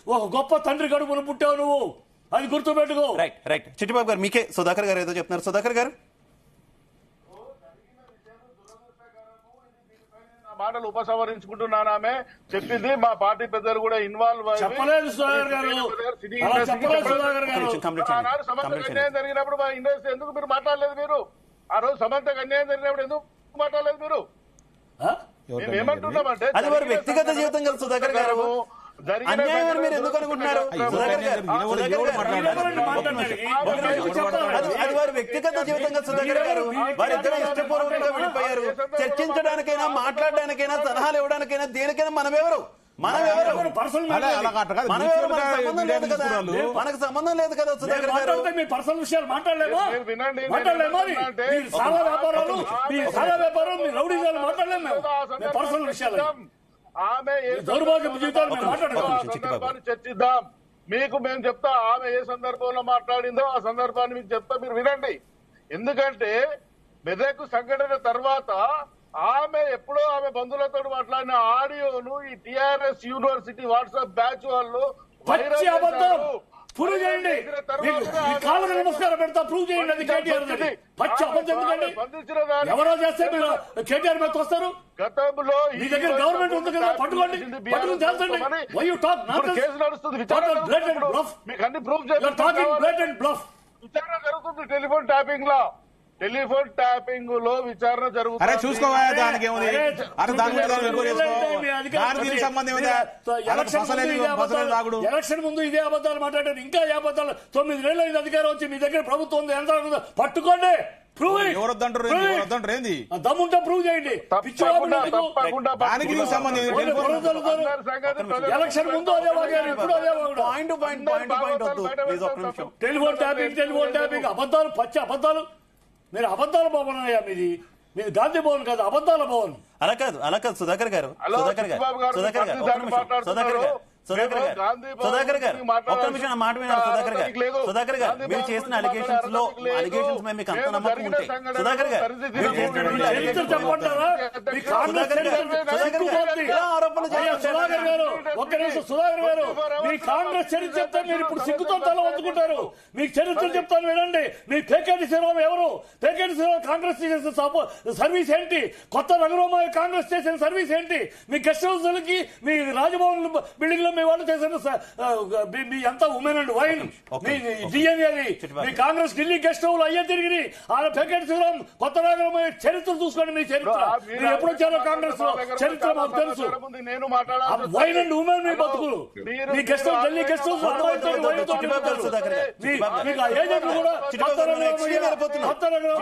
ఒక గొప్ప తండ్రి కడుపును పుట్టావు నువ్వు, అది గుర్తుపెట్టుకో. రైట్ రైట్ చిట్టిబాబు గారు మీకే సుధాకర్ గారు ఏదో చెప్తున్నారు. సుధాకర్ గారు మాటలు ఉపసంహరించుకుంటున్నాను. ఆమె చెప్పింది మా పార్టీ పెద్దలు కూడా ఇన్వాల్వ్ చెప్పలేదు సుధాకర్ గారు, సమంతకు అన్యాయం జరిగినప్పుడు మా ఇండస్ట్రీ ఎందుకు మీరు మాట్లాడలేదు? మీరు ఆ రోజు సమంతకు అన్యాయం జరిగినప్పుడు ఎందుకు మాట్లాడలేదు? మీరు మేమేమంటున్నామంటే అది వారి వ్యక్తిగత జీవితం కదా సుధాకర్ గారు, అన్యాయం మీరు ఎందుకు అనుకుంటున్నారు? సుధాకర్ గారు అది వారి వ్యక్తిగత జీవితం కదా సుధాకర్ గారు, వారిద్దరూ ఇష్టపూర్వకంగా విడిపోయారు. చర్చించడానికైనా మాట్లాడడానికైనా సలహాలు ఇవ్వడానికైనా దేనికైనా మనమెవరు మనకు సంబంధం లేదు కదా సుధాకర్ గారు. మీ పర్సనల్ విషయాలు మాట్లాడలేమా? చాలా వ్యాపారాలు, మీ చాలా వ్యాపారం, మీ రౌడీజాలు మాట్లాడలేము మేము పర్సనల్ విషయాలు. ఆమె దౌర్భాగ్య జీవితాలు మేము సందర్భాన్ని చర్చిద్దాం. మీకు మేము చెప్తా ఆమె ఏ సందర్భంలో మాట్లాడిందో ఆ సందర్భాన్ని మీకు చెప్తా, మీరు వినండి. ఎందుకంటే మెదక్ సంఘటన తర్వాత ఆమె ఎప్పుడో ఆమె బంధువులతో మాట్లాడిన ఆడియోను ఈ టిఆర్ఎస్ యూనివర్సిటీ వాట్సాప్ బ్యాచ్ వాళ్ళు ప్రూవ్ చేయండి. కాళ్ళకు నమస్కారం పెడతా, ప్రూవ్ చేయండి. అది కేటీఆర్ పచ్చి అబద్ధం ఎందుకండి? ఎవరో చేస్తే మీరు కేటీఆర్ మీద వస్తారు. గతంలో మీ దగ్గర గవర్నమెంట్ ఉంది కదా, పట్టుకోండి, పట్టుకుని చేస్తండి. Why you talk nonsense? Case నడుస్తుంది, మీకు అన్ని ప్రూఫ్ విచారణ జరుగుతుంది. టెలిఫోన్ ట్యాపింగ్ లో విచారణ జరుగుతుంది. చూసుకోవాలి, దానికి ఏముంది? ఎలక్షన్ ముందు ఇదే అబద్ధాలు మాట్లాడారు. ఇంకా ఏ అబద్ధాలు? 9 నెలలు ఇది అధికారం వచ్చి మీ దగ్గర ప్రభుత్వం ఉంది, ఎంత పట్టుకోండి. దమ్ముంటే ప్రూవ్ చేయండి. ఎలక్షన్ ముందు అదే వాగారు, ఇప్పుడు అదే వాగాడు. టెలిఫోన్ ట్యాపింగ్ అబద్ధాలు, పచ్చి అబద్ధాలు. మీరు అబద్ధాల భవన్ అయ్యా మీది గాంధీ భవన్ కాదు, అబద్ధాల భవన్. అలా కాదు సుధాకర్ గారు, సుధాకర్ గారు ఒక్క నిమిషం నా మాట విన్నారు. సుధాకర్ గారు మీరు చేసిన అలిగేషన్స్ లో మేము మీకు అంత నమ్మకం ఉంటే సుధాకర్ గారు మీరు చేసినటువంటి సుధాకర్ గారు మీ కాంగ్రెస్ చరిత్ర చెప్తే మీరు ఇప్పుడు సిగ్గుతో తల వంచుకుంటారు. మీకు చరిత్ర చెప్తాను వినండి. మీ పేకేటి శ్రీరామ్ ఎవరు? పేకేటి శ్రీరామ్ కాంగ్రెస్ చేసిన సర్వీస్ ఏంటి? కొత్త నగరమాయ కాంగ్రెస్ చేసిన సర్వీస్ ఏంటి? మీ గెస్ట్ హౌస్లకి, మీ రాజభవన్ బిల్డింగ్ లో మీ వాళ్ళు చేసిన మీ అంతా women and wine, me DNA, me Congress Delhi guest house అయ్యే తిరిగి ఆయన పేకేటి శ్రీరామ్ కొత్త నగరమాయ చరిత్ర చూసుకోండి. మీ చరిత్ర మీరు ఎప్పుడు వచ్చారో కాంగ్రెస్ చరిత్ర మాకు తెలుసు. వైన్ అండ్ ఉమెన్ మీ బతుకులు. మీ guest house Delhi guest house మీకు ఆ ఏజెంట్లు కూడా కొత్త నగరం